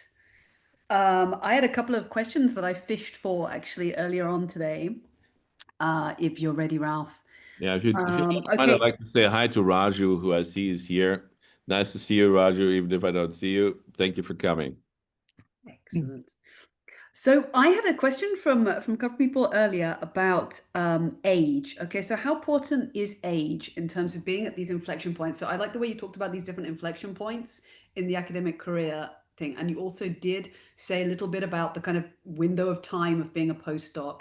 I had a couple of questions that I fished for actually earlier on today. If you're ready, Ralph. yeah, if you I'd Okay. like to say hi to Raju, who I see is here. Nice to see you, Raju, even if I don't see you. Thank you for coming. Excellent. So I had a question from a couple of people earlier about age. Okay, so how important is age in terms of being at these inflection points? So I like the way you talked about these different inflection points in the academic career thing, and you also did say a little bit about the kind of window of time of being a postdoc.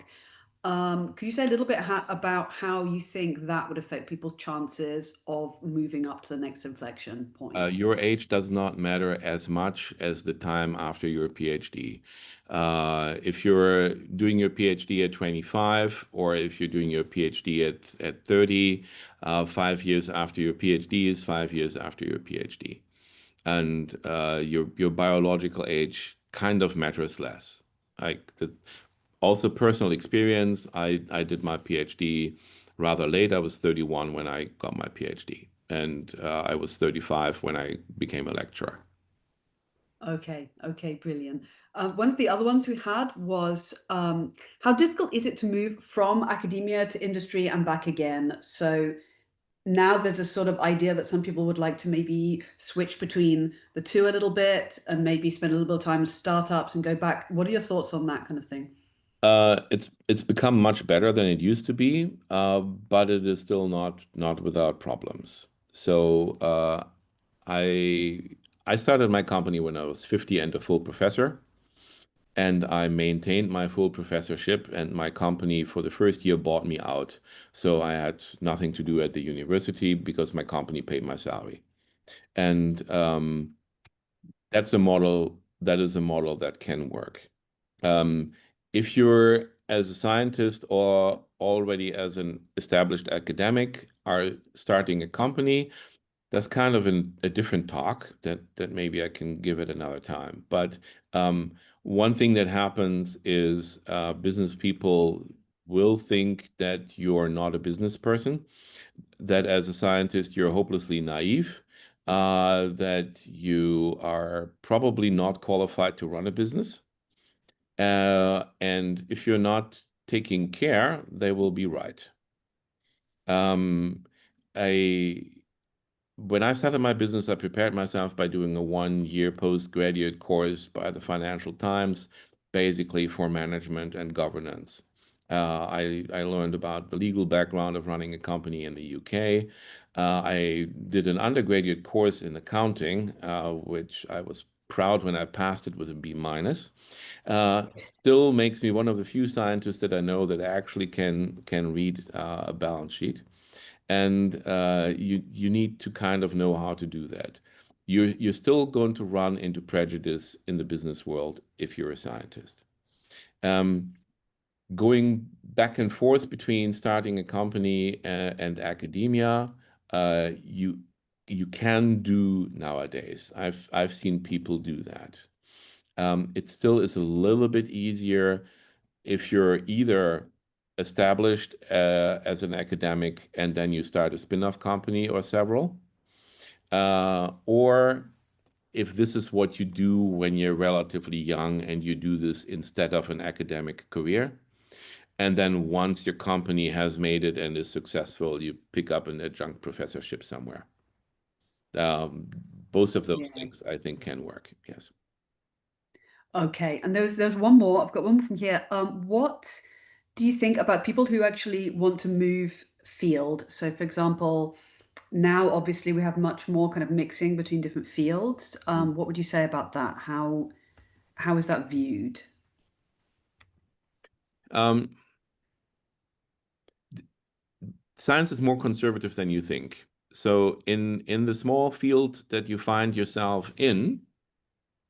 Could you say a little bit about how you think that would affect people's chances of moving up to the next inflection point? Your age does not matter as much as the time after your PhD. If you're doing your PhD at 25, or if you're doing your PhD at 30, 5 years after your PhD is 5 years after your PhD. And your biological age kind of matters less. Like also personal experience. I did my PhD rather late. I was 31 when I got my PhD, and I was 35 when I became a lecturer. Okay, brilliant. One of the other ones we had was how difficult is it to move from academia to industry and back again? So now there's a sort of idea that some people would like to maybe switch between the two a little bit and maybe spend a little bit of time in startups and go back. What are your thoughts on that kind of thing? It's become much better than it used to be, but it is still not without problems. So I started my company when I was 50 and a full professor, and I maintained my full professorship, and my company for the first year bought me out. So I had nothing to do at the university because my company paid my salary. And that's a model that is a model that can work. If you're as a scientist or already as an established academic are starting a company, that's kind of a different talk that maybe I can give it another time. But one thing that happens is business people will think that you're not a business person, that as a scientist you're hopelessly naive, that you are probably not qualified to run a business. And if you're not taking care, they will be right. I When I started my business, I prepared myself by doing a 1-year postgraduate course by the Financial Times, basically for management and governance. I learned about the legal background of running a company in the UK. I did an undergraduate course in accounting, which I was proud when I passed it with a B minus. Still makes me one of the few scientists that I know that actually can read a balance sheet. And you need to kind of know how to do that. You're still going to run into prejudice in the business world if you're a scientist. Going back and forth between starting a company and academia, you can do nowadays. I've seen people do that. It still is a little bit easier if you're either established as an academic and then you start a spin-off company or several, or if this is what you do when you're relatively young and you do this instead of an academic career. And then once your company has made it and is successful, you pick up an adjunct professorship somewhere. Both of those things I think can work. Yes. Okay, and there's one more. I've got one more from here. What do you think about people who actually want to move field? So, for example, now obviously we have much more kind of mixing between different fields. What would you say about that? How is that viewed? Science is more conservative than you think. So in the small field that you find yourself in,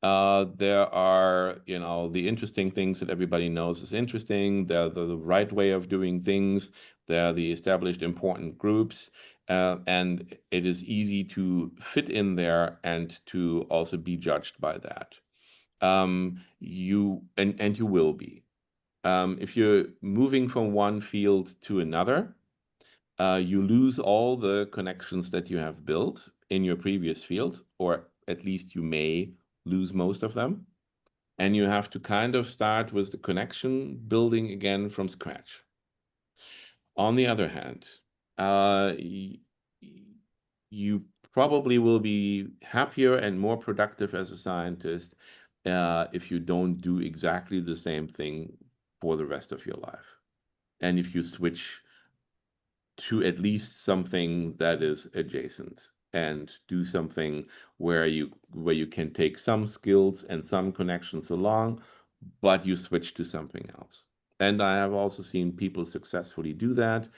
there are, the interesting things that everybody knows is interesting. They're the right way of doing things. They're the established important groups. And it is easy to fit in there and to also be judged by that. You will be. If you're moving from one field to another, you lose all the connections that you have built in your previous field, or at least you may lose most of them. And you have to kind of start with the connection building again from scratch. On the other hand, you probably will be happier and more productive as a scientist if you don't do exactly the same thing for the rest of your life. And if you switch to at least something that is adjacent and do something where you can take some skills and some connections along, but you switch to something else. And I have also seen people successfully do that.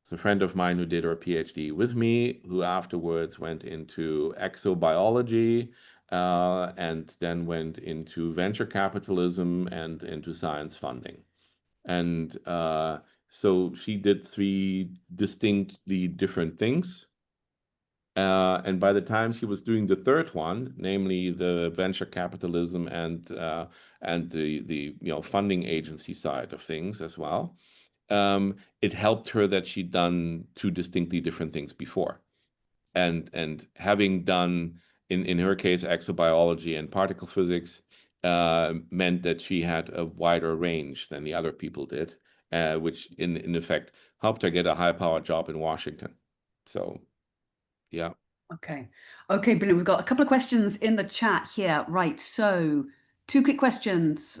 It's a friend of mine who did her PhD with me, who afterwards went into exobiology, and then went into venture capitalism and into science funding. And so she did 3 distinctly different things. And by the time she was doing the third one, namely the venture capitalism and the funding agency side of things as well, it helped her that she'd done two distinctly different things before. And having done, in her case, exobiology and particle physics, meant that she had a wider range than the other people did, which in effect helped her get a high-powered job in Washington. So, yeah. Okay. Okay, brilliant. We've got a couple of questions in the chat here. Right. So, two quick questions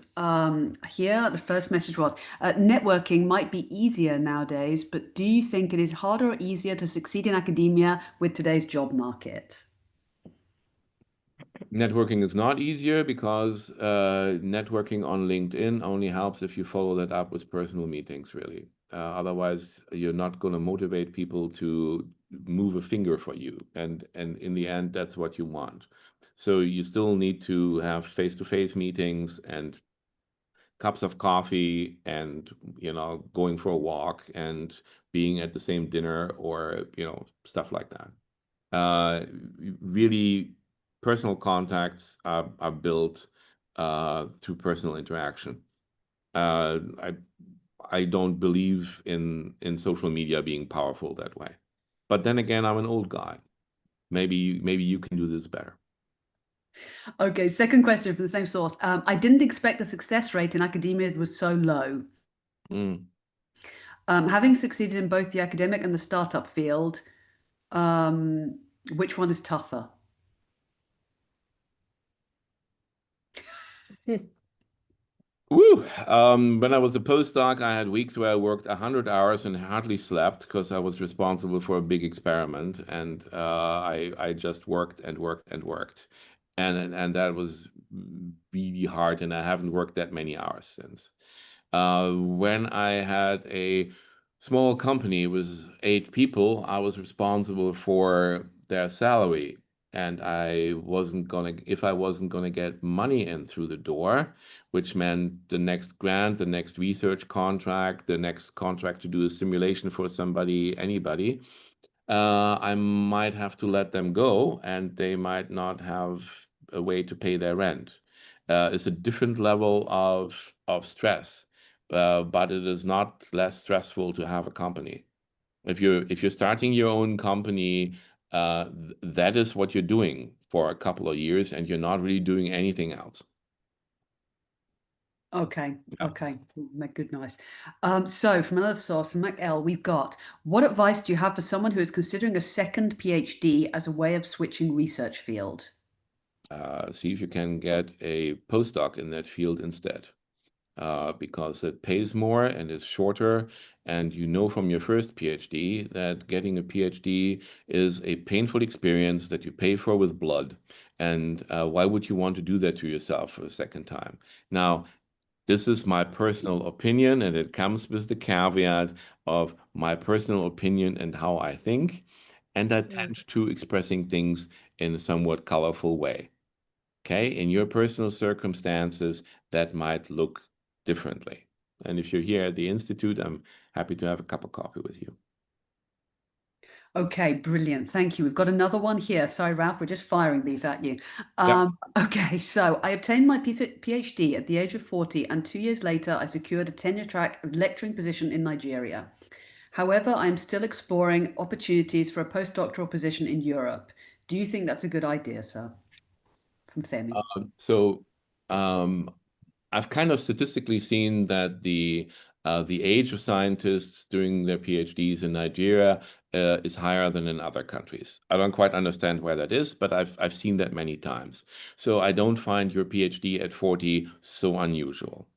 here. The first message was networking might be easier nowadays, but do you think it is harder or easier to succeed in academia with today's job market? Networking is not easier because networking on LinkedIn only helps if you follow that up with personal meetings, really. Otherwise, you're not going to motivate people to move a finger for you. And in the end, that's what you want. So you still need to have face-to-face meetings and cups of coffee and, going for a walk and being at the same dinner or, stuff like that. Really, personal contacts are built through personal interaction. I don't believe in social media being powerful that way. But then again, I'm an old guy. Maybe you can do this better. Okay, second question from the same source. I didn't expect the success rate in academia was so low. Having succeeded in both the academic and the startup field, which one is tougher? Woo! When I was a postdoc, I had weeks where I worked 100 hours and hardly slept because I was responsible for a big experiment, and I just worked and worked and worked, and that was really hard, and I haven't worked that many hours since. When I had a small company with 8 people, I was responsible for their salary, and if I wasn't gonna get money in through the door, which meant the next grant, the next research contract, the next contract to do a simulation for anybody, I might have to let them go, and they might not have a way to pay their rent. It's a different level of stress, but it is not less stressful to have a company. If you're starting your own company, that is what you're doing for a couple of years, and you're not really doing anything else. Okay, Yeah. okay, good, nice. So from another source, from L, we've got, what advice do you have for someone who is considering a second PhD as a way of switching research field? See if you can get a postdoc in that field instead, because it pays more and is shorter. And you know from your first PhD that getting a PhD is a painful experience that you pay for with blood. And why would you want to do that to yourself for a second time? Now, this is my personal opinion, and it comes with the caveat of my personal opinion and how I think. And I tend to expressing things in a somewhat colorful way. Okay, in your personal circumstances, that might look differently. And if you're here at the Institute, I'm happy to have a cup of coffee with you. Okay, brilliant. Thank you. We've got another one here. Sorry, Ralph, we're just firing these at you. Okay, so I obtained my PhD at the age of 40, and 2 years later, I secured a tenure-track lecturing position in Nigeria. However, I'm still exploring opportunities for a postdoctoral position in Europe. Do you think that's a good idea, sir? From Femi. So I've kind of statistically seen that the age of scientists doing their PhDs in Nigeria is higher than in other countries. I don't quite understand where that is, but I've seen that many times. So I don't find your PhD at 40 so unusual.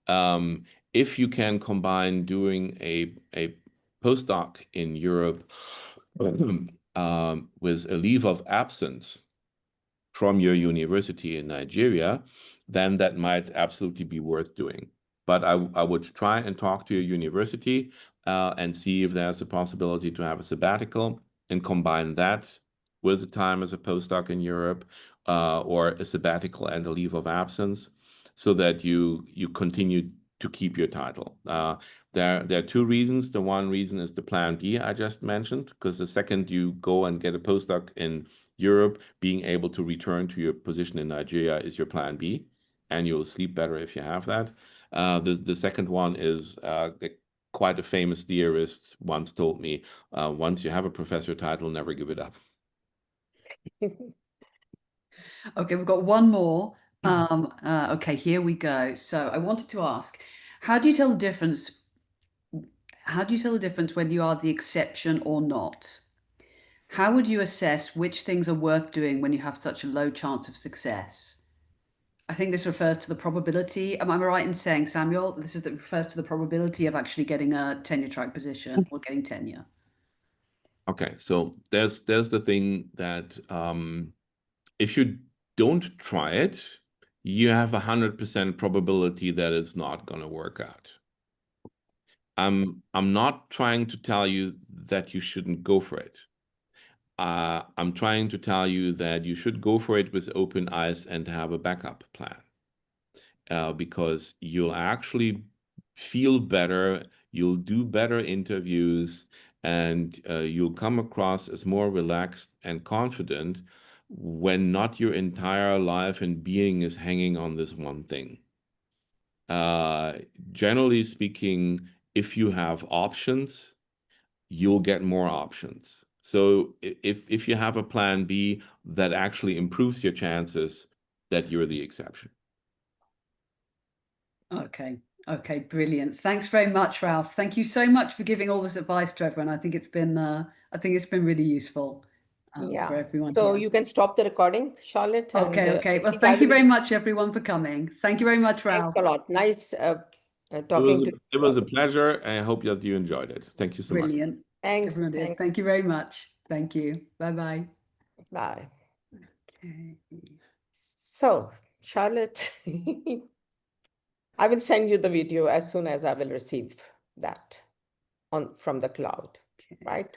If you can combine doing a postdoc in Europe with a leave of absence from your university in Nigeria, then that might absolutely be worth doing. But I would try and talk to your university and see if there's a possibility to have a sabbatical and combine that with the time as a postdoc in Europe, or a sabbatical and a leave of absence, so that you continue to keep your title. There are two reasons. The one reason is the plan B I just mentioned, because the second you go and get a postdoc in Europe, being able to return to your position in Nigeria is your plan B, and you'll sleep better if you have that. The second one is quite a famous theorist once told me, once you have a professor title, never give it up. Okay, we've got one more. Okay, here we go. So I wanted to ask, how do you tell the difference? How do you tell the difference when you are the exception or not? How would you assess which things are worth doing when you have such a low chance of success? I think this refers to the probability. Am I right in saying, Samuel, refers to the probability of actually getting a tenure track position or getting tenure? Okay, so there's the thing that if you don't try it, you have 100% probability that it's not going to work out. I'm not trying to tell you that you shouldn't go for it. I'm trying to tell you that you should go for it with open eyes and have a backup plan, because you'll actually feel better, you'll do better interviews, and you'll come across as more relaxed and confident when not your entire life and being is hanging on this one thing. Generally speaking, if you have options, you'll get more options. So if you have a plan B, that actually improves your chances that you're the exception. Okay. Okay, brilliant. Thanks very much, Ralf. Thank you so much for giving all this advice to everyone. I think it's been really useful for everyone So here. you can stop the recording, Charlotte. Okay, and okay. Well, thank you very much, everyone, for coming. Thank you very much, Ralf. Thanks a lot. Nice talking to you. It was a pleasure. I hope that you enjoyed it. Thank you so much. Brilliant. Thanks. Everyone did. Thanks. Thank you very much. Thank you. Bye-bye. Bye. Okay. So, Charlotte, I will send you the video as soon as I will receive that from the cloud, Okay. right?